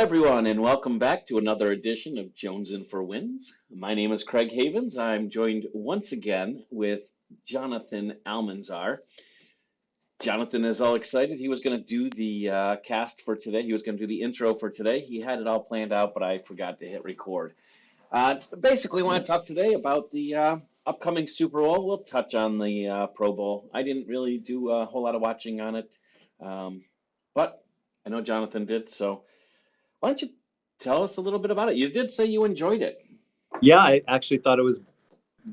everyone, and welcome back to another edition of Jones in for Wins. My name is Craig Havens. I'm joined once again with Jonathan Almanzar. Jonathan is all excited. He was going to do the cast for today. He was going to do the intro for today. He had it all planned out, but I forgot to hit record. Basically, I want to talk today about the upcoming Super Bowl. We'll touch on the Pro Bowl. I didn't really do a whole lot of watching on it, but I know Jonathan did, so why don't you tell us a little bit about it? You did say you enjoyed it. Yeah, I actually thought it was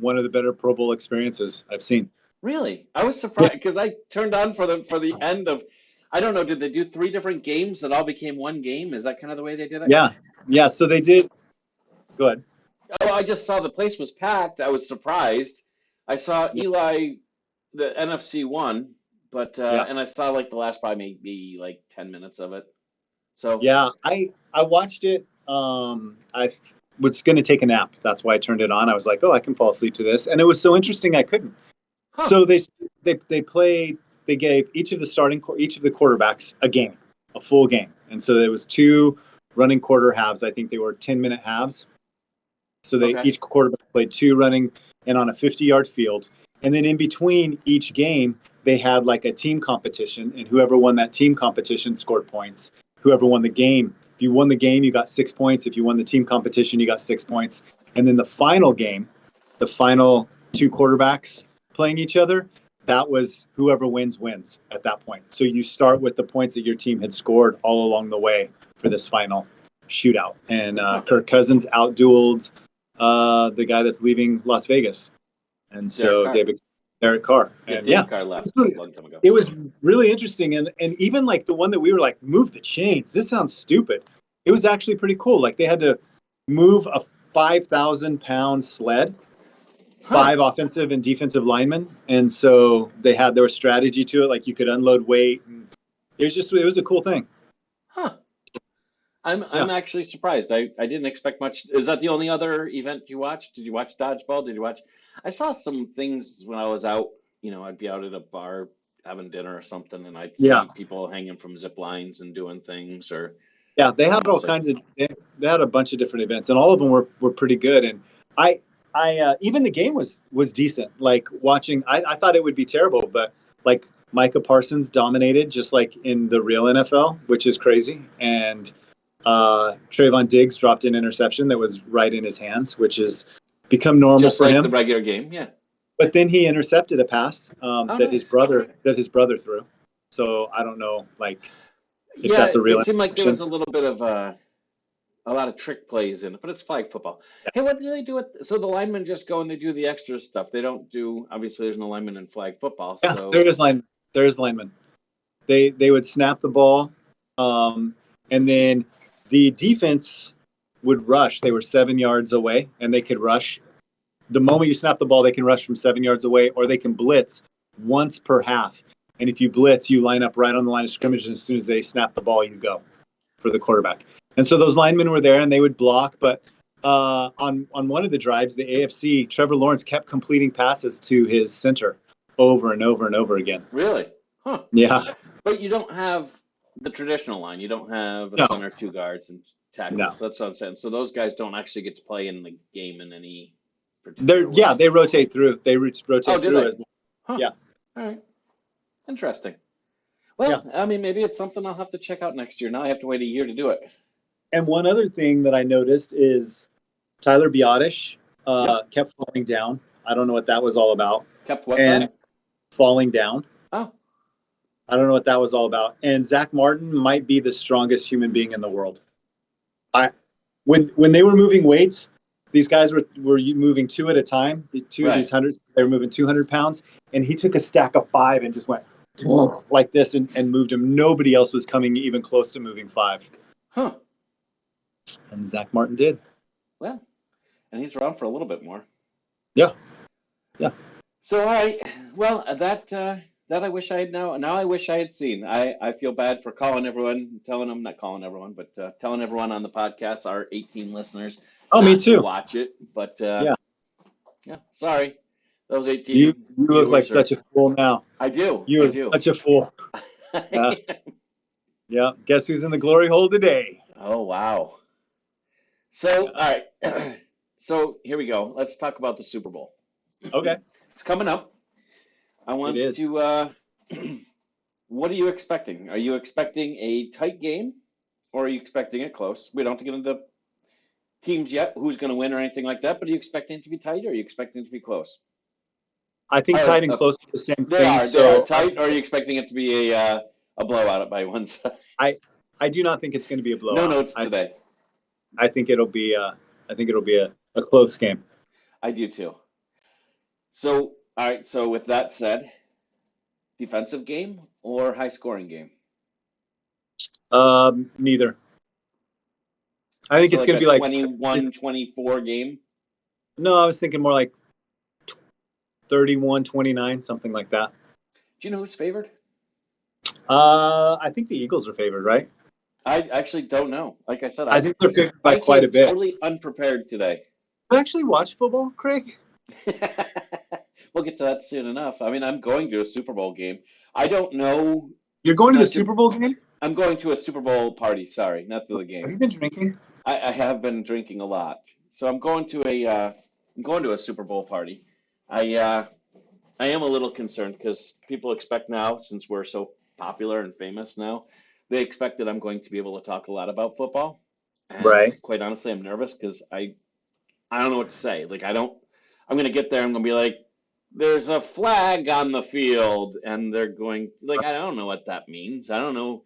one of the better Pro Bowl experiences I've seen. Really? I was surprised because I turned on for the end of, I don't know, did they do 3 different games that all became one game? Is that kind of the way they did it? Yeah. So they did. Go ahead. Oh, I just saw the place was packed. I was surprised. I saw Eli, the NFC won, but and I saw like the last probably maybe like 10 minutes of it. So yeah, I watched it. I was going to take a nap. That's why I turned it on. I was like, oh, I can fall asleep to this, and it was so interesting I couldn't. Huh. So they played. They gave each of the quarterbacks a full game, and so there was 2 running quarter halves. I think they were 10-minute halves. So each quarterback played 2 running and on a 50-yard field, and then in between each game they had like a team competition, and whoever won that team competition scored points. Whoever won the game, if you won the game, you got 6 points. If you won the team competition, you got 6 points. And then the final game, the final 2 quarterbacks playing each other, that was whoever wins at that point. So you start with the points that your team had scored all along the way for this final shootout. And Kirk Cousins outdueled the guy that's leaving Las Vegas. And so Derek Carr. And Derek Carr left a long time ago. It was really interesting. And even like the one that we were like, move the chains. This sounds stupid. It was actually pretty cool. Like they had to move a 5,000-pound sled, 5 offensive and defensive linemen. And so there was strategy to it. Like you could unload weight. And it was a cool thing. Huh. I'm actually surprised. I didn't expect much. Is that the only other event you watched? Did you watch dodgeball? I saw some things when I was out. You know, I'd be out at a bar having dinner or something, and I'd see people hanging from zip lines and doing things. Or they had all kinds of. They had a bunch of different events, and all of them were pretty good. And I even the game was decent. Like watching, I thought it would be terrible, but like Micah Parsons dominated just like in the real NFL, which is crazy. And Trayvon Diggs dropped an interception that was right in his hands, which has become normal just for like him. The regular game, yeah. But then he intercepted a pass his brother threw. So I don't know, like if that's a real. It seemed like there was a little bit of a lot of trick plays in it, but it's flag football. Yeah. Hey, what do they do? So the linemen just go and they do the extra stuff. They don't do. Obviously, there's no linemen in flag football. Yeah, so there is linemen. They would snap the ball, and then the defense would rush. They were 7 yards away, and they could rush. The moment you snap the ball, they can rush from 7 yards away, or they can blitz once per half. And if you blitz, you line up right on the line of scrimmage, and as soon as they snap the ball, you go for the quarterback. And so those linemen were there, and they would block. But on one of the drives, the AFC, Trevor Lawrence kept completing passes to his center over and over and over again. Really? Huh. Yeah. But you don't have the traditional line. You don't have a center, 2 guards, and tackles. No. So that's what I'm saying. So those guys don't actually get to play in the game in any particular way. They rotate through. They rotate through. Yeah. All right. Interesting. Well, I mean, maybe it's something I'll have to check out next year. Now I have to wait a year to do it. And one other thing that I noticed is Tyler Biotish kept falling down. I don't know what that was all about. Falling down. Oh. I don't know what that was all about. And Zach Martin might be the strongest human being in the world. When they were moving weights, these guys were moving 2 at a time. These hundreds, they were moving 200 pounds, and he took a stack of 5 and just went like this and moved them. Nobody else was coming even close to moving 5. Huh. And Zach Martin did. Well, and he's around for a little bit more. Yeah. So, all right. Well, that I wish I had now I wish I had seen. I feel bad for telling everyone on the podcast, our 18 listeners. Oh, me too. To watch it, but yeah. Sorry, those 18. You look like such a fool now. I do. You are such a fool. Yeah. Guess who's in the glory hole today? Oh, wow. So, Yeah. all right. So here we go. Let's talk about the Super Bowl. Okay. It's coming up. I It want is. to, what are you expecting? Are you expecting a tight game or are you expecting it close? We don't have to get into teams yet, who's going to win or anything like that, but are you expecting it to be tight or are you expecting it to be close? I think Or tight and close are the same they thing. are, they are So tight, or are you expecting it to be a blowout by one side? I I do not think it's going to be a No blowout. notes today. I think it'll be a close game. I do too. So, all right. So with that said, defensive game or high scoring game? Neither. I think So it's like going to a be like 21-24 game. no. I was thinking more like 31-29, something like that. Do you know who's favored? I think the Eagles are favored, right? I actually don't know. Like I said, I I think they're favored by I quite a came bit. totally unprepared today. You actually watch football, Craig? We'll get to that soon enough. I mean, I'm going to a Super Bowl game. I don't know You're going to the much. Super Bowl game? I'm going to a Super Bowl party. Sorry, not to the Have game. you been drinking? I have been drinking a lot, so I'm going to a Super Bowl party. I uh, I am a little concerned because people expect now, since we're so popular and famous now, they expect that I'm going to be able to talk a lot about football. And Right. quite honestly, I'm nervous because I don't know what to say. Like I don't. I'm gonna get there. I'm gonna be like, "There's a flag on the field," and they're going like, I don't know what that means. I don't know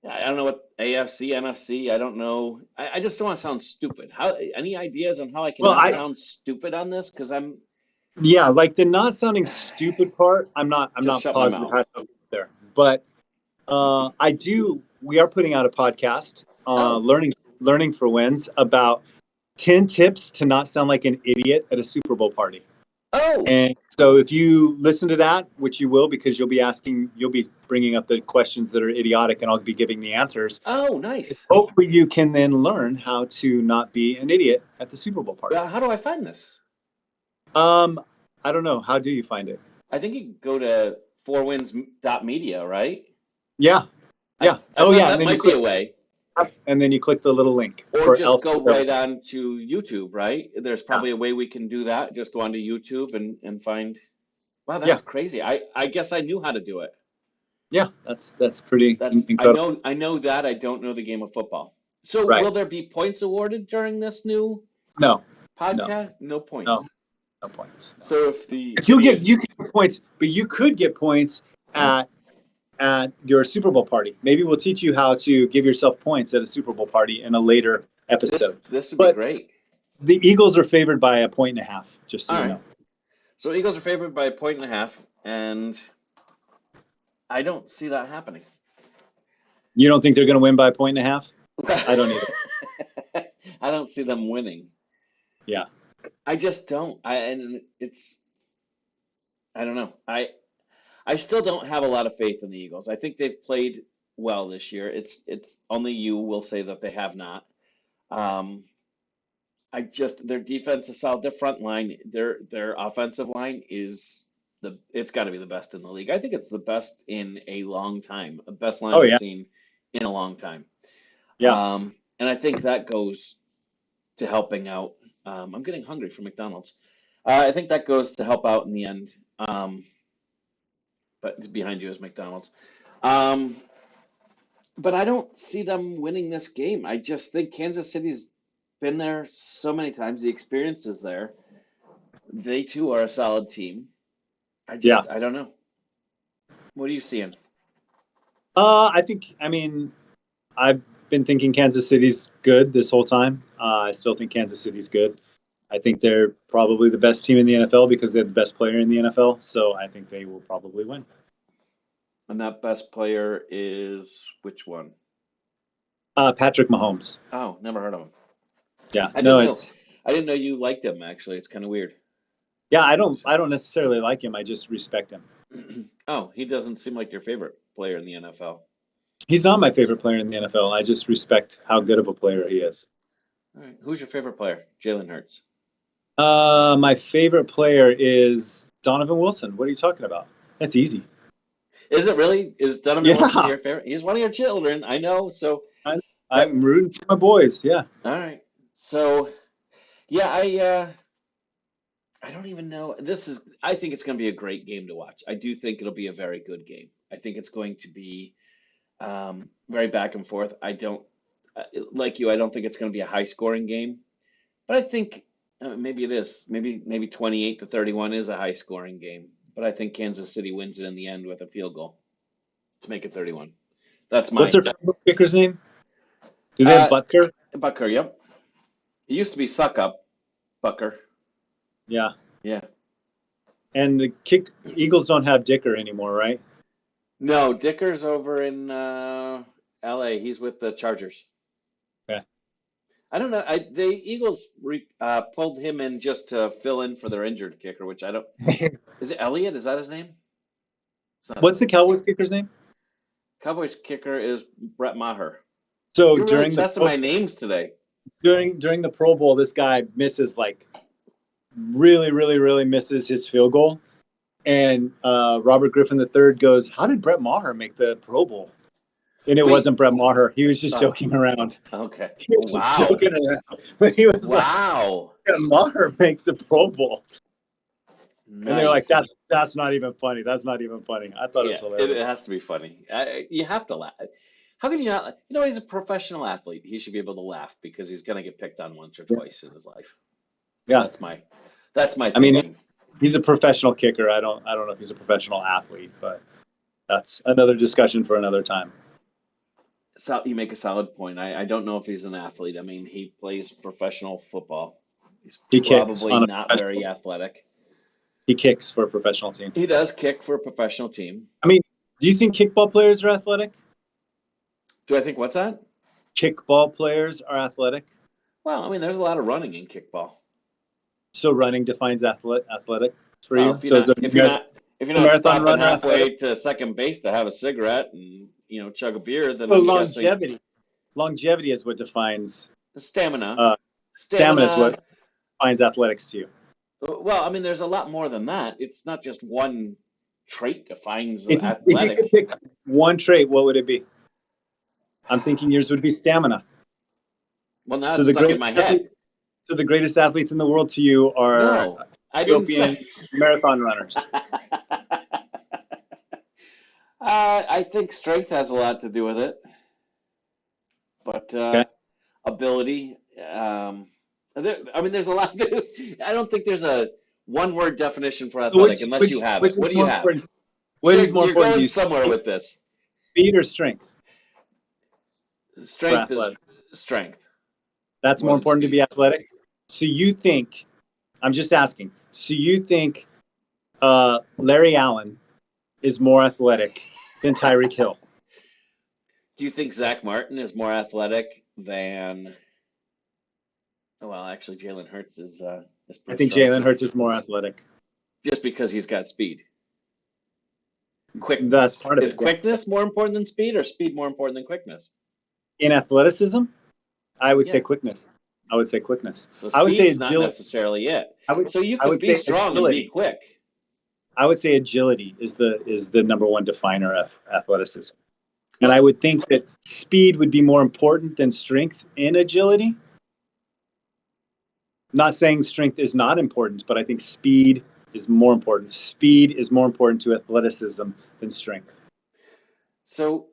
what AFC, NFC. I don't know. I just don't want to sound stupid. How? Any ideas on how I can Well, not I sound stupid on this? Because I'm yeah, like the not sounding stupid part. I'm just not shut my positive mouth. how to go there, but I do. We are putting out a podcast, Oh, learning for wins about 10 tips to not sound like an idiot at a Super Bowl party. oh, And so if you listen to that, which you will, because you'll be bringing up the questions that are idiotic, and I'll be giving the answers. oh, nice. Hopefully, you can then learn how to not be an idiot at the Super Bowl party. How do I find this? Um, I don't know. How do you find it? I think you can go to fourwins.media, right? Yeah, I yeah. I Oh, thought yeah. that might be a way. And then you click the little link Or for just go L4W. right on to YouTube, right? There's Yeah, probably a way we can do that. Just go onto YouTube and find. Wow, yeah, that's crazy. I guess I knew how to do it. yeah. That's pretty That's incredible. I know that I don't know the game of football. So Right? will there be points awarded during this new No, no, podcast? No no, points. no points. No. So if the But idiot you could get points, but you could get points at your Super Bowl party. Maybe we'll teach you how to give yourself points at a Super Bowl party in a later episode. this would be But great. the Eagles are favored by a point and a half, just so All you right. know. So Eagles are favored by a point and a half, and I don't see that happening. You don't think they're going to win by a point and a half? I don't either. I don't see them winning. Yeah. I just don't. And it's I don't know. I still don't have a lot of faith in the Eagles. I think they've played well this year. It's only you will say that they have not. Um, I just their defense is solid. Their front line, their offensive line is it's got to be the best in the league. I think it's the best in a long time. The best line Oh, I've yeah. seen in a long time. Yeah. And I think that goes to helping out. I'm getting hungry for McDonald's. I think that goes to help out in the end. But behind you is McDonald's. Um, but I don't see them winning this game. I just think Kansas City's been there so many times. The experience is there. They too are a solid team. Yeah. I don't know. What are you seeing? I mean, I've been thinking Kansas City's good this whole time. I still think Kansas City's good. I think they're probably the best team in the NFL because they're the best player in the NFL. So I think they will probably win. And that best player is which one? Patrick Mahomes. Oh, never heard of him. Yeah. I No, didn't know. it's I didn't know you liked him. Actually, it's kind of weird. yeah. I don't necessarily like him. I just respect him. Oh, he doesn't seem like your favorite player in the NFL. He's not my favorite player in the NFL. I just respect how good of a player he is. All right. Who's your favorite player? Jalen Hurts. My favorite player is Donovan Wilson. What are you talking about? That's easy. Is it really? Is Donovan Wilson Yeah, your favorite? He's one of your children. I know. So I'm rooting for my boys. Yeah. All right. So, yeah, I don't even know. I think it's going to be a great game to watch. I do think it'll be a very good game. I think it's going to be very back and forth. I don't, like you, I don't think it's going to be a high scoring game, but I think maybe it is. Maybe 28-31 is a high scoring game, but I think Kansas City wins it in the end with a field goal to make it 31. That's What's my, their kicker's name? Do they have uh, Butker? Bucker, yep. It used to be Suck Up, Bucker. Yeah. Yeah. And the Eagles don't have Dicker anymore, right? No, Dicker's over in LA. He's with the Chargers. Okay. I don't know. The Eagles pulled him in just to fill in for their injured kicker, which I don't. Is it Elliott? Is that his name? It's not What's the Elliott. Cowboys kicker's name? Cowboys kicker is Brett Maher. So You're really testing my names today. during the Pro Bowl, this guy misses really misses his field goal, and Robert Griffin III goes, "How did Brett Maher make the Pro Bowl?" And it Wait. wasn't Brett Maher. He was just joking around. Okay. He was Wow. just joking around. But he was Wow. like, Maher makes the Pro Bowl. Nice. And they're like, that's not even funny. That's not even funny. I thought it was hilarious. It has to be funny. You have to laugh. How can you not? He's a professional athlete. He should be able to laugh because he's going to get picked on once or twice in his life. Yeah. That's my I mean, thinking. He's a professional kicker. I don't know if he's a professional athlete, but that's another discussion for another time. So you make a solid point. I don't know if he's an athlete. I mean, he plays professional football. He's probably not very athletic. He kicks for a professional team. He does kick for a professional team. I mean, do you think kickball players are athletic? Do I think what's that? Kickball players are athletic. Well, I mean, there's a lot of running in kickball. So running defines athletic for you. If you're not stopping halfway to second base to have a cigarette and chug a beer, then I'm longevity. Longevity is what defines stamina. Stamina is what defines athletics to you. Well, I mean, there's a lot more than that. It's not just one trait defines athletic. If you could pick one trait, what would it be? I'm thinking yours would be stamina. Well, now it's stuck in my head. So the greatest athletes in the world to you are Ethiopian marathon runners. I think strength has a lot to do with it, but ability. There's a lot. I don't think there's a one-word definition for athletic unless you have it. What do you have? What is more important? You're going somewhere with this. Speed or strength? Strength is strength. That's more important to be athletic. So you think? I'm just asking. So you think Larry Allen is more athletic than Tyreek Hill? Do you think Zach Martin is more athletic than? Well, actually, Jalen Hurts is. I think Jalen Hurts is more athletic. Just because he's got speed. Quickness. That's part of it. Is quickness more important than speed, or speed more important than quickness? In athleticism, I would say quickness. I would say quickness. So speed's not necessarily it. So you could be strong and be quick. I would say agility is the number one definer of athleticism. And I would think that speed would be more important than strength in agility. Not saying strength is not important, but I think speed is more important. Speed is more important to athleticism than strength. So,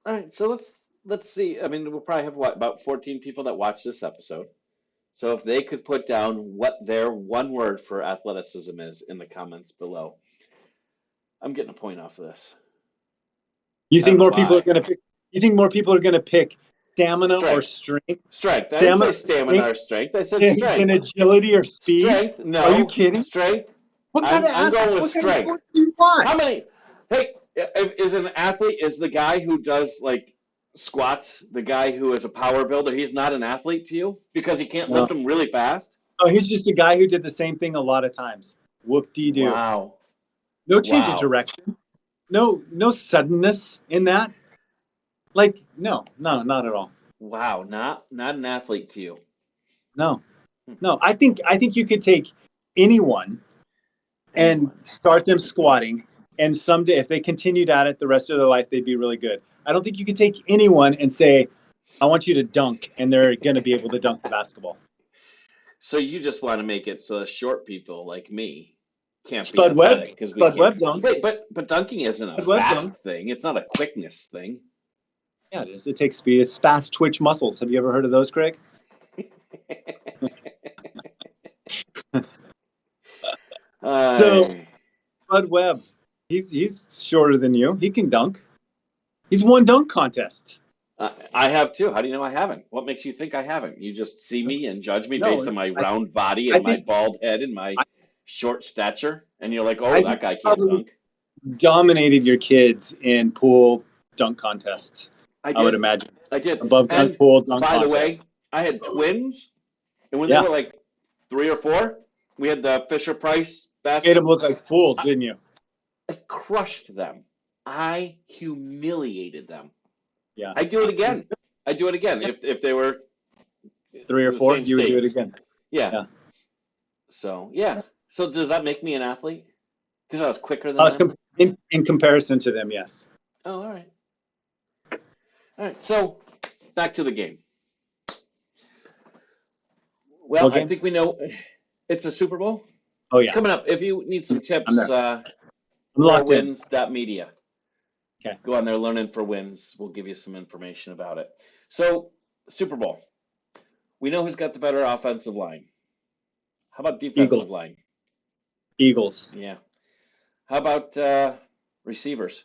all right. So let's see. I mean, we'll probably have about 14 people that watch this episode. So if they could put down what their one word for athleticism is in the comments below, I'm getting a point off of this. You think more people are going to pick? You think more people are going to pick stamina or strength? Strength. I didn't say stamina or strength. I said strength. And agility or speed? Strength. No. Are you kidding? Strength. I'm going with strength. Kind of do you want? How many? Hey, is an athlete the guy who does squats, the guy who is a power builder? He's not an athlete to you because he can't lift them really fast? Oh, he's just a guy who did the same thing a lot of times. Whoop-de-doo. Wow. No change of direction. No suddenness in that. No, not at all. Wow, not an athlete to you. No. I think you could take anyone and start them squatting, and someday if they continued at it the rest of their life, they'd be really good. I don't think you could take anyone and say, I want you to dunk, and they're going to be able to dunk the basketball. So you just want to make it so short people like me can't be Spud Webb, athletic because we Spud can't. Webb dunks. Wait, but dunking isn't a Spud Webb fast dunks. thing. It's not a quickness thing. Yeah, it is. It takes speed. It's fast twitch muscles. Have you ever heard of those, Craig? So Spud Webb, he's shorter than you. He can dunk. He's won dunk contests. I have too. How do you know I haven't? What makes you think I haven't? You just see me and judge me based on my round body and my bald head and my short stature, and you're like, "Oh, that guy can't dunk." Dominated your kids in pool dunk contests. I would imagine. I did. Above gun pool dunk by contest. the way, I had twins, and when they were like 3 or 4, we had the Fisher Price basket. Made them look like fools, didn't you? I crushed them. I humiliated them. Yeah. I'd do it again. If they were 3 or 4, you would do it again. Yeah. So yeah. So does that make me an athlete? Because I was quicker than them. In comparison to them, yes. Oh, all right. All right. So back to the game. Well, I think we know it's a Super Bowl. Oh yeah. It's coming up. If you need some tips, wins.media. Okay. Go on there, Learning for Wins. We'll give you some information about it. So, Super Bowl. We know who's got the better offensive line. How about defensive line? Eagles. Yeah. How about receivers?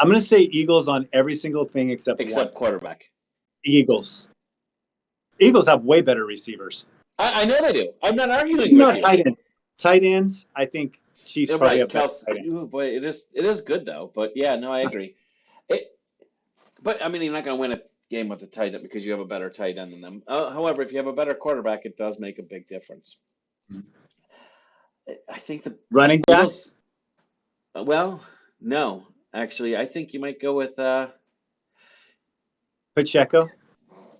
I'm going to say Eagles on every single thing except quarterback. Eagles. Eagles have way better receivers. I know they do. I'm not arguing with you. Tight ends. Tight ends, I think Chiefs probably have better tight ends. Ooh, boy, it is good though. But yeah, no, I agree. But I mean, you're not going to win a game with a tight end because you have a better tight end than them. However, if you have a better quarterback, it does make a big difference. I think the running back. Well, no, actually, I think you might go with Pacheco,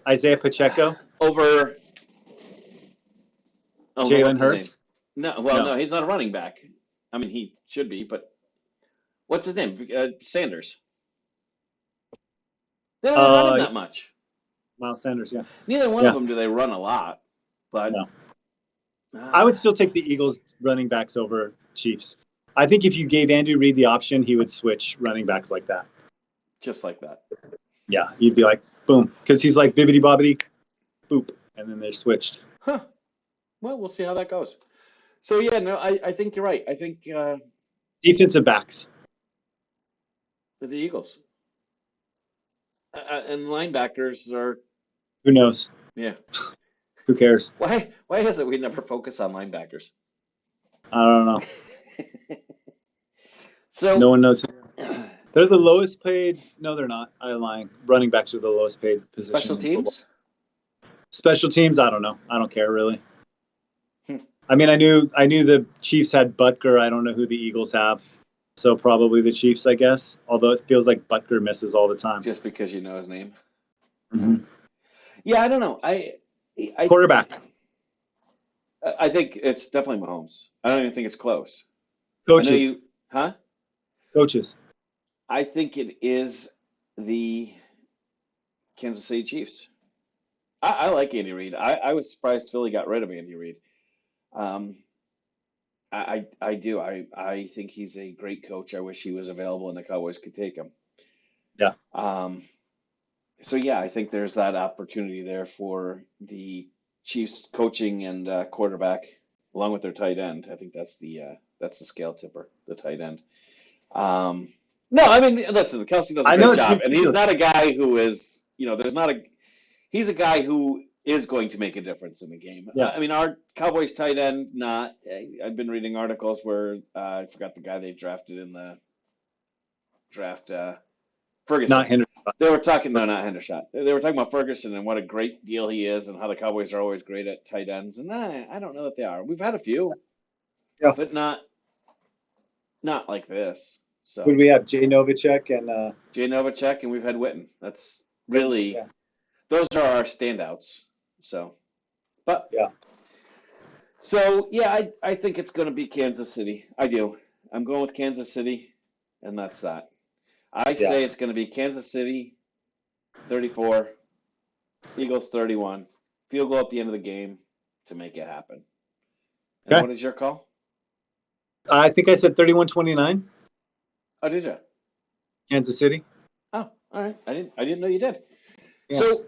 Isaiah Pacheco over Jalen Hurts. No, he's not a running back. I mean, he should be, but what's his name? Sanders. They don't run him that much. Miles Sanders, yeah. Neither one of them do they run a lot, but no. I would still take the Eagles running backs over Chiefs. I think if you gave Andy Reid the option, he would switch running backs like that. Just like that. Yeah, you'd be like, boom, because he's like bibbity bobbity, boop, and then they're switched. Huh. Well, we'll see how that goes. So yeah, no, I think you're right. I think defensive backs for the Eagles and linebackers are. Who knows? Yeah. Who cares? Why is it we never focus on linebackers? I don't know. So no one knows. They're the lowest paid. No, they're not. I'm lying. Running backs are the lowest paid position. Special teams? Special teams, I don't know. I don't care really. I mean, I knew the Chiefs had Butker. I don't know who the Eagles have. So probably the Chiefs, I guess. Although it feels like Butker misses all the time. Just because you know his name. Mm-hmm. Yeah, I don't know. I quarterback. I think it's definitely Mahomes. I don't even think it's close. Coaches. Coaches. I think it is the Kansas City Chiefs. I like Andy Reid. I was surprised Philly got rid of Andy Reid. I do. I think he's a great coach. I wish he was available and the Cowboys could take him. Yeah. So yeah, I think there's that opportunity there for the Chiefs coaching and quarterback, along with their tight end. I think that's the scale tipper, the tight end. No, I mean, listen, Kelsey does a great job, and he's not a guy who is, he's a guy who is going to make a difference in the game. Yeah. I mean, our Cowboys tight end, I've been reading articles where I forgot the guy they drafted in the draft, Ferguson. Not Henderson. They were talking, no, not Hendershot. They were talking about Ferguson and what a great deal he is and how the Cowboys are always great at tight ends. And I don't know that they are. We've had a few, but not like this. So we have Jay Novacek and we've had Witten. That's really those are our standouts. So, but yeah. So yeah, I think it's going to be Kansas City. I do. I'm going with Kansas City, and that's that. I say it's going to be Kansas City 34, Eagles 31. Field goal at the end of the game to make it happen. And Okay. what is your call? I think I said 31-29, Oh, did you? Kansas City. Oh, all right. I didn't know you did. Yeah. So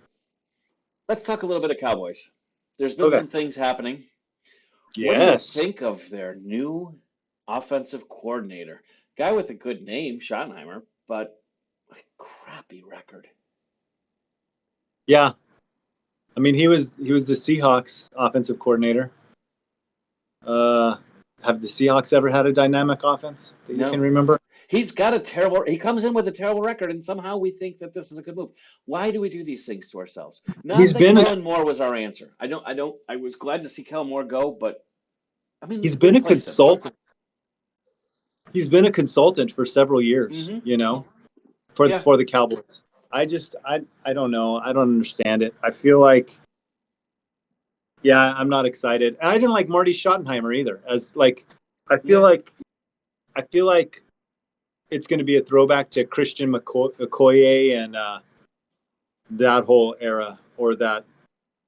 let's talk a little bit of Cowboys. There's been Okay. some things happening. What do you Yes. think of their new offensive coordinator? Guy with a good name, Schottenheimer, but a crappy record. Yeah. I mean, he was the Seahawks offensive coordinator. Uh, have the Seahawks ever had a dynamic offense that you can No. remember? He comes in with a terrible record, and somehow we think that this is a good move. Why do we do these things to ourselves? Not He's that been Kellen Moore was our answer. I was glad to see Kellen Moore go, but I mean, he's been a replace him. consultant. He's been a consultant for several years, Mm-hmm. for Yeah. the Cowboys. I don't know. I don't understand it. I feel like, yeah, I'm not excited. And I didn't like Marty Schottenheimer either. As like, I feel Yeah. like I feel like it's going to be a throwback to Christian Okoye and that whole era, or that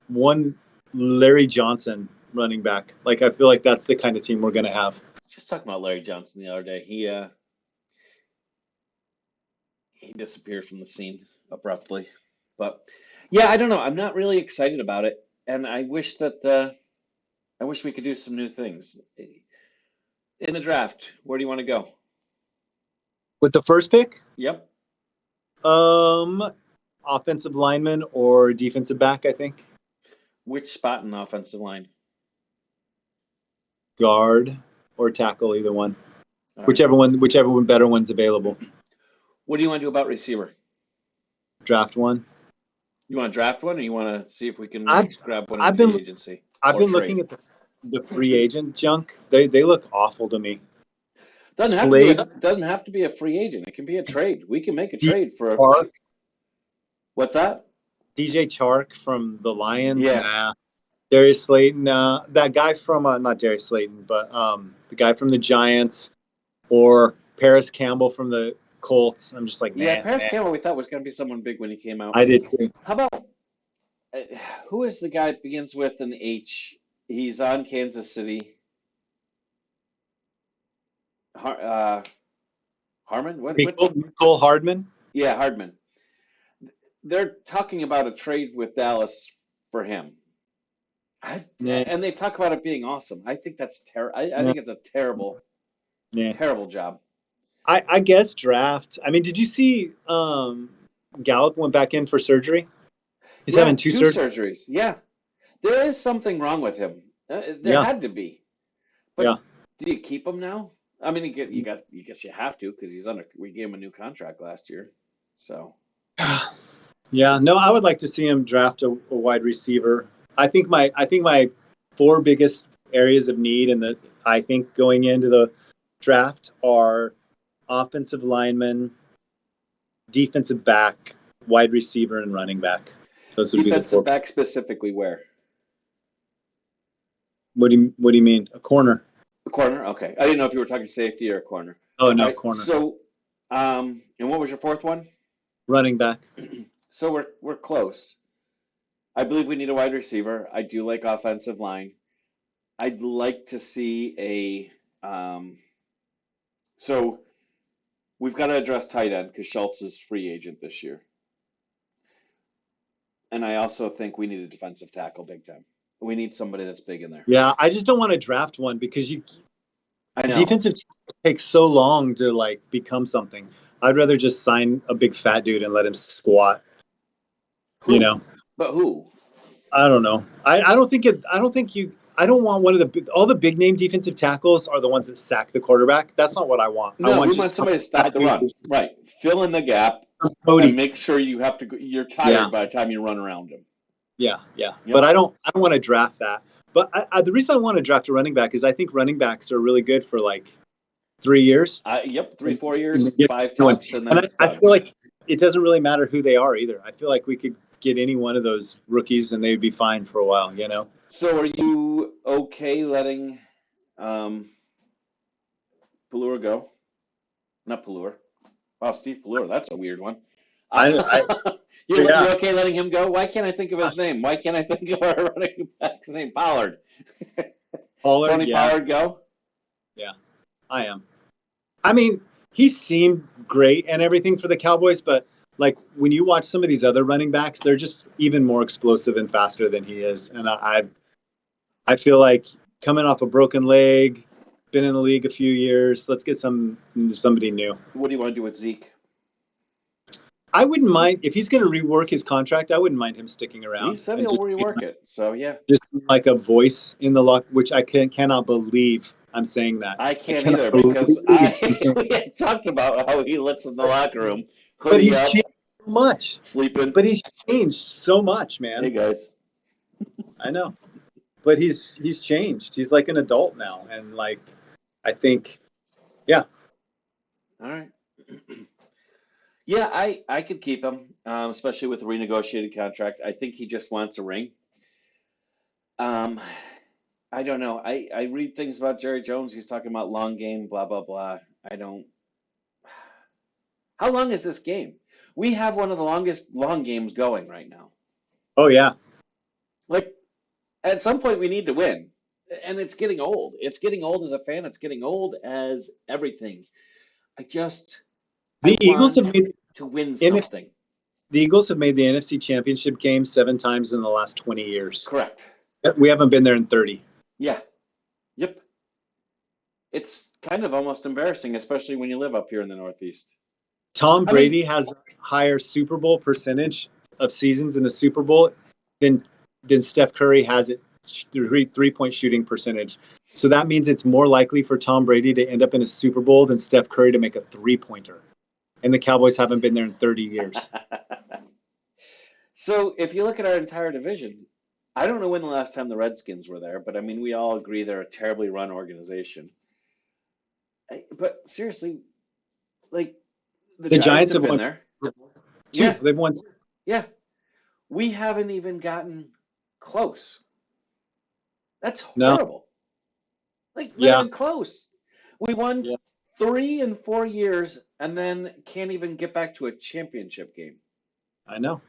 one Larry Johnson running back. Like, I feel like that's the kind of team we're going to have. Just talking about Larry Johnson the other day. He disappeared from the scene abruptly. But yeah, I don't know. I'm not really excited about it, and I wish we could do some new things in the draft. Where do you want to go? With the first pick, Yep. um, offensive lineman or defensive back, I think. Which spot in the offensive line? Guard or tackle, either one. All right. Whichever one better one's available. What do you want to do about receiver? Draft one. You want to draft one, or you want to see if we can grab one in I've free been agency I've or been trade? looking at the free agent junk. They look awful to me. Slade, Doesn't have to be a free agent. It can be a trade. We can make a DJ trade for Chark, what's that? DJ Chark from the Lions. Yeah. Nah. Darius Slayton. That guy from not Darius Slayton, but the guy from the Giants, or Paris Campbell from the Colts. I'm just like, Yeah, nah. Paris Campbell we thought was going to be someone big when he came out. I did too. How about uh, who is the guy that begins with an H? He's on Kansas City. Harmon? Nicole Hardman. Yeah, Hardman. They're talking about a trade with Dallas for him. Nah, And they talk about it being awesome. I think that's terrible. I nah, think it's a terrible, nah. terrible job. I guess draft. I mean, did you see Gallup went back in for surgery? He's Yeah, having two two surgeries. surgeries. Yeah, there is something wrong with him. There Yeah, had to be. yeah. But do you keep him now? I mean, you guess you have to because we gave him a new contract last year. So Yeah, no, I would like to see him draft a wide receiver. I think my four biggest areas of need, and that I think going into the draft, are offensive lineman, defensive back, wide receiver, and running back. Those would be the defensive four. back specifically where? What do you mean? A corner? A corner? Okay. I didn't know if you were talking safety or a corner. Oh All no, right. corner. So, and what was your fourth one? Running back. So we're close. I believe we need a wide receiver. I do like offensive line. I'd like to see so we've got to address tight end because Schultz is free agent this year. And I also think we need a defensive tackle big time. We need somebody that's big in there. Yeah, I just don't want to draft one because I know. defensive takes so long to like become something. I'd rather just sign a big fat dude and let him squat. Who? You know, But who? I don't know. I don't think it. I don't think you. I don't want one of all the big name defensive tackles are the ones that sack the quarterback. That's not what I want. I No, want we want just somebody to stop fat the dude. run. Right. Fill in the gap and Cody. make sure you're tired Yeah. by the time you run around him. Yeah. Yep. But I don't want to draft that. But the reason I want to draft a running back is I think running backs are really good for like 3 years. Yep, 3-4 years, And 5 tops, and then it's I done. feel like it doesn't really matter who they are either. I feel like we could get any one of those rookies and they'd be fine for a while, you know? So are you okay letting Pelluer go? Not Pelluer. Wow, Steve Pelluer, that's a weird one. I You yeah, okay letting him go? Why can't I think of his name? Why can't I think of our running back's name? Pollard. Pollard, Tony yeah, Pollard, go. yeah, I am. I mean, he seemed great and everything for the Cowboys, but like when you watch some of these other running backs, they're just even more explosive and faster than he is. And I feel like coming off a broken leg, been in the league a few years, let's get somebody new. What do you want to do with Zeke? I wouldn't mind if he's going to rework his contract. I wouldn't mind him sticking He around said and he'll rework it. So yeah, just like a voice in the lock, which cannot believe I'm saying that. I I can't cannot either because believe I'm saying we had talked about how he looks in the that. locker room, But hoodie he's up, changed so much. sleeping. But he's changed so much, Hey man. guys. I know. But he's changed. He's like an adult now, and like I think, yeah, All right. Yeah, I could keep him, especially with the renegotiated contract. I think he just wants a ring. Um, I don't know. I read things about Jerry Jones. He's talking about long game, blah blah blah. I don't. How long is this game? We have one of the longest long games going right now. oh yeah. Like at some point we need to win, and it's getting old. It's getting old as a fan. It's getting old as everything. I just I The Eagles want have made to win NFC, something. the Eagles have made the NFC Championship game 7 times in the last 20 years. Correct. We haven't been there in 30. Yeah. Yep. It's kind of almost embarrassing, especially when you live up here in the Northeast. Tom I mean, Brady has a higher Super Bowl percentage of seasons in the Super Bowl than Steph Curry has it 3 point shooting percentage. So that means it's more likely for Tom Brady to end up in a Super Bowl than Steph Curry to make a 3 pointer. And the Cowboys haven't been there in 30 years. so if you look at our entire division, I don't know when the last time the Redskins were there, but I mean, we all agree they're a terribly run organization. But seriously, like the The Giants Giants have have been won there. two. Yeah, They've won two. yeah. We haven't even gotten close. That's No. horrible. Like, not Yeah. even close. We won Yeah. 3 in 4 years and then can't even get back to a championship game. I know.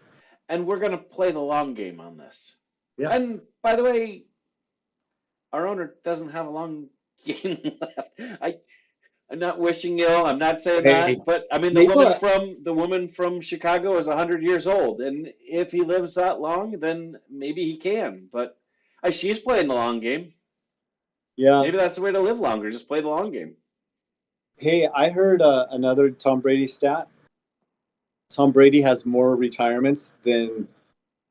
And we're going to play the long game on this. Yeah. And by the way, our owner doesn't have a long game left. I'm not wishing ill. I'm not saying Hey, that, but I mean you know, the woman from Chicago is 100 years old, and if he lives that long, then maybe he can. But she's playing the long game. yeah. Maybe that's the way to live longer. Just play the long game. Hey, I heard another Tom Brady stat. Tom Brady has more retirements than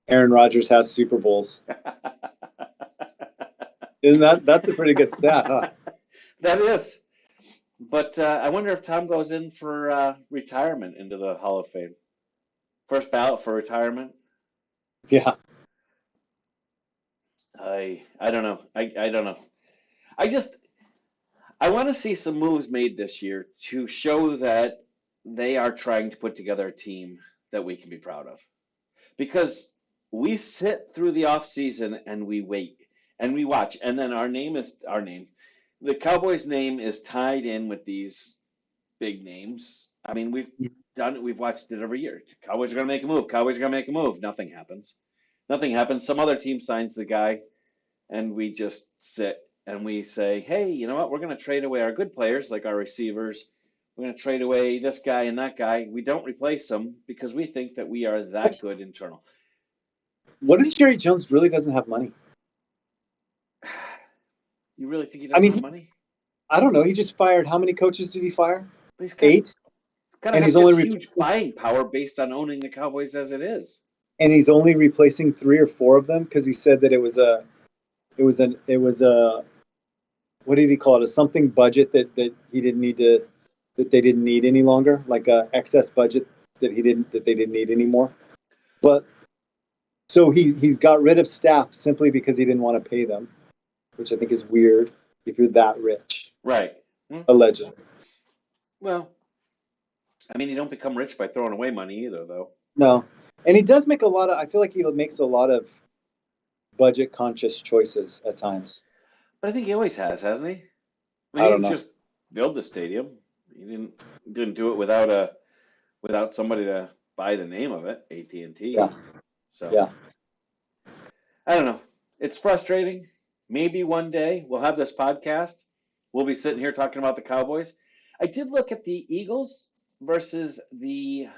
Aaron Rodgers has Super Bowls. Isn't that's a pretty good stat, huh? That is. But I wonder if Tom goes in for retirement into the Hall of Fame. First ballot for retirement. Yeah. I don't know. I don't know. I just I want to see some moves made this year to show that they are trying to put together a team that we can be proud of. Because we sit through the off season and we wait and we watch, and then our name. The Cowboys' name is tied in with these big names. I mean, we've watched it every year. Cowboys are going to make a move. Cowboys are going to make a move. Nothing happens. Nothing happens. Some other team signs the guy, and we just sit and we say, hey, you know what? We're going to trade away our good players, like our receivers. We're going to trade away this guy and that guy. We don't replace them because we think that we are that good internal. What if Jerry Jones really doesn't have money? You really think he I doesn't have mean, money? I don't know. He just fired. How many coaches did he fire? But he's got 8, got to and have he's just only huge replacing, buying power based on owning the Cowboys as it is. and he's only replacing 3 or 4 of them because he said that it was a what did he call it? A something budget that he didn't need to that they didn't need any longer, like a excess budget that they didn't need anymore. But so he's got rid of staff simply because he didn't want to pay them, which I think is weird if you're that rich, Right. Hmm. allegedly. Well, I mean, you don't become rich by throwing away money either, though. No, and he does make a lot of. I feel like he makes a lot of budget conscious choices at times. But I think he always has, hasn't he? I mean, I he don't didn't know. just build the stadium. He didn't do it without somebody to by the name of it, AT&T. Yeah. So Yeah. I don't know. It's frustrating. Maybe one day we'll have this podcast. We'll be sitting here talking about the Cowboys. I did look at the Eagles versus the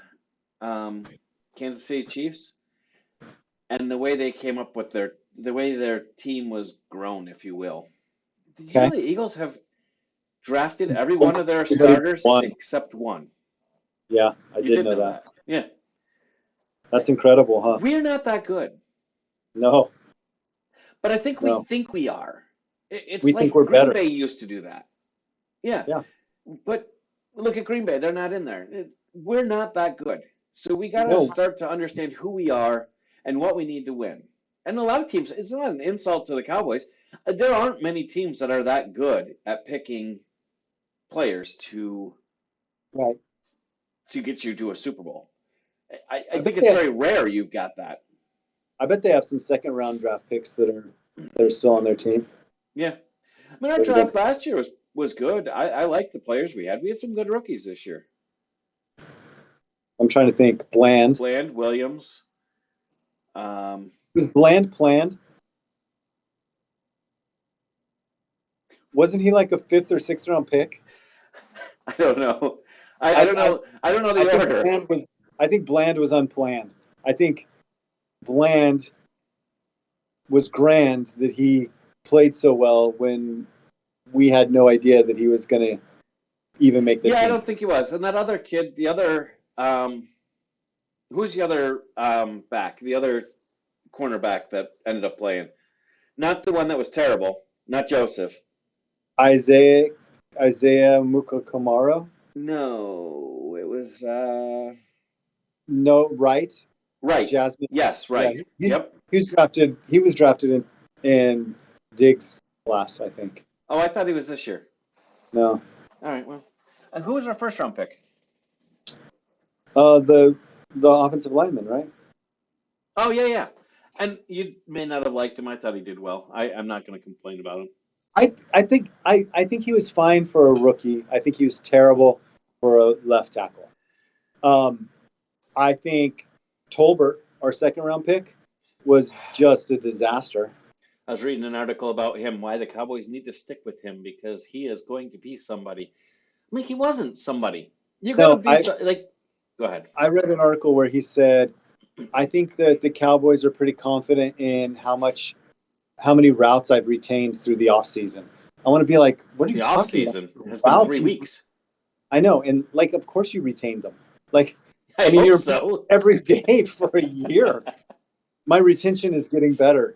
Kansas City Chiefs, and the way they came up with the way their team was grown, if you will. Did you know Okay. the Eagles have drafted every one of their Everybody starters won. except one? Yeah, I You did did know know that. that. Yeah. That's incredible, huh? We're not that good, No, but I think no. we are. It's We think like we're Green better. Bay used to do that. Yeah. Yeah. But look at Green Bay. They're not in there. We're not that good. So we got to No. start to understand who we are and what we need to win. And a lot of teams, it's not an insult to the Cowboys. There aren't many teams that are that good at picking players Right. to get you to a Super Bowl. I I bet think it's they very rare you've got that. I bet they have some second round draft picks that are still on their team. Yeah. I mean, our That are good. draft last year was good. I like the players we had. We had some good rookies this year. I'm trying to think. Bland. Bland, Williams. Was Bland planned? Wasn't he like a 5th or 6th round pick? I don't know. I don't know. I don't know I the think order. I think Bland was unplanned. I think Bland was grand that he played so well when we had no idea that he was going to even make the Yeah, I team. don't think he was. And that other kid, who's the other back? The other cornerback that ended up playing. Not the one that was terrible. Not Joseph. Isaiah Mukakamaro? No, it was No, right. right. Jasmine. Yes, Yeah, right. Yep. He was drafted in Diggs' class, I think. Oh, I thought he was this year. No. All right. Well, who was our first round pick? The offensive lineman, right? Oh yeah, yeah. And you may not have liked him. I thought he did well. I'm not going to complain about him. I think he was fine for a rookie. I think he was terrible for a left tackle. I think Tolbert, our second round pick, was just a disaster. I was reading an article about him, why the Cowboys need to stick with him because he is going to be somebody. I mean, he wasn't somebody. You're going to No, be like. Go ahead. I read an article where he said, I think that the Cowboys are pretty confident in how many routes I've retained through the offseason. I want to be like, what are you The off talking season about? has been Routes 3 weeks. I know, and like, of course you retained them. Like, I mean, hope you're so. every day for a year. My retention is getting better.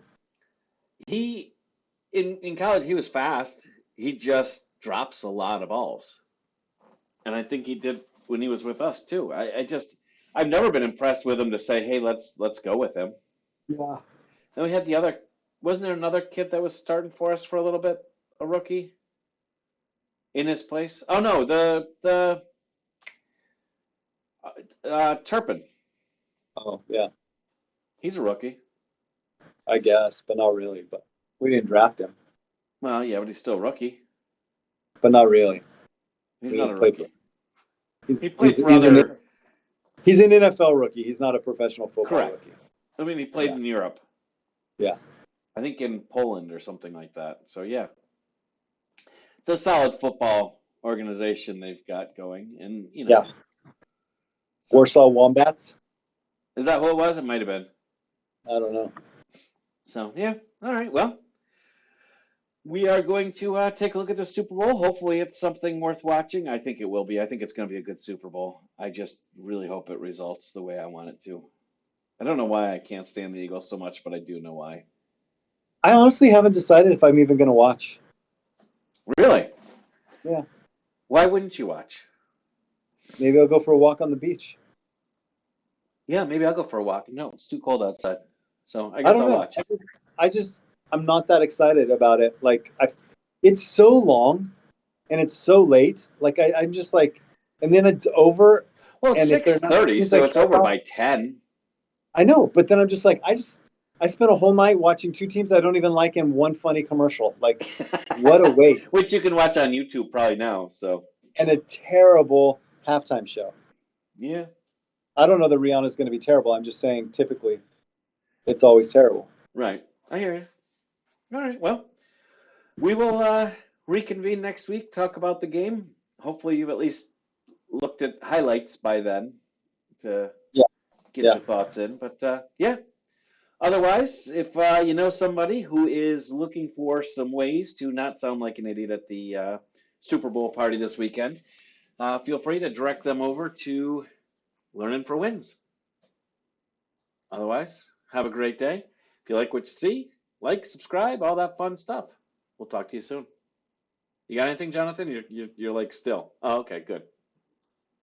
He in college he was fast. He just drops a lot of balls, and I think he did when he was with us too. I've never been impressed with him to say, hey, let's go with him. Yeah. Then we had the other. Wasn't there another kid that was starting for us for a little bit? A rookie in his place? Oh no, the Turpin. Oh, yeah. He's a rookie. I guess, but not really. But we didn't draft him, Well, yeah, but he's still a rookie. but not really. He's We not just a played. rookie. He's He played he's for he's an other. he's an NFL rookie. He's not a professional football Correct. rookie. I mean, he played Yeah. in Europe. Yeah. I think in Poland or something like that. So yeah, it's a solid football organization they've got going, and Yeah. So, Warsaw Wombats. is that who it was? It might have been. I don't know. So yeah, all right. Well, we are going to take a look at the Super Bowl. Hopefully, it's something worth watching. I think it will be. I think it's going to be a good Super Bowl. I just really hope it results the way I want it to. I don't know why I can't stand the Eagles so much, but I do know why. I honestly haven't decided if I'm even going to watch. Really? Yeah. Why wouldn't you watch? Maybe I'll go for a walk on the beach. Yeah, maybe I'll go for a walk. No, it's too cold outside. So I I guess don't I'll know. watch. I'm not that excited about it. Like, it's so long and it's so late. Like, I'm just like, and then it's over. Well, it's And if they're not 6:30, teams I so it's care over about, by 10. I know. But then I'm just like, I spent a whole night watching two teams I don't even like in one funny commercial. Like, what a waste. Which you can watch on YouTube probably now. So And a terrible halftime show. yeah, I don't know that Rihanna's going to be terrible. I'm just saying typically it's always terrible. Right. I hear you. All right. Well, we will reconvene next week, talk about the game. Hopefully, you've at least looked at highlights by then to Yeah, get yeah. your thoughts in. But yeah, otherwise, if you know somebody who is looking for some ways to not sound like an idiot at the Super Bowl party this weekend, feel free to direct them over to Learning for Wins. Otherwise, have a great day. If you like what you see, like, subscribe, all that fun stuff. We'll talk to you soon. You got anything, Jonathan? You're like still. Oh, okay, good.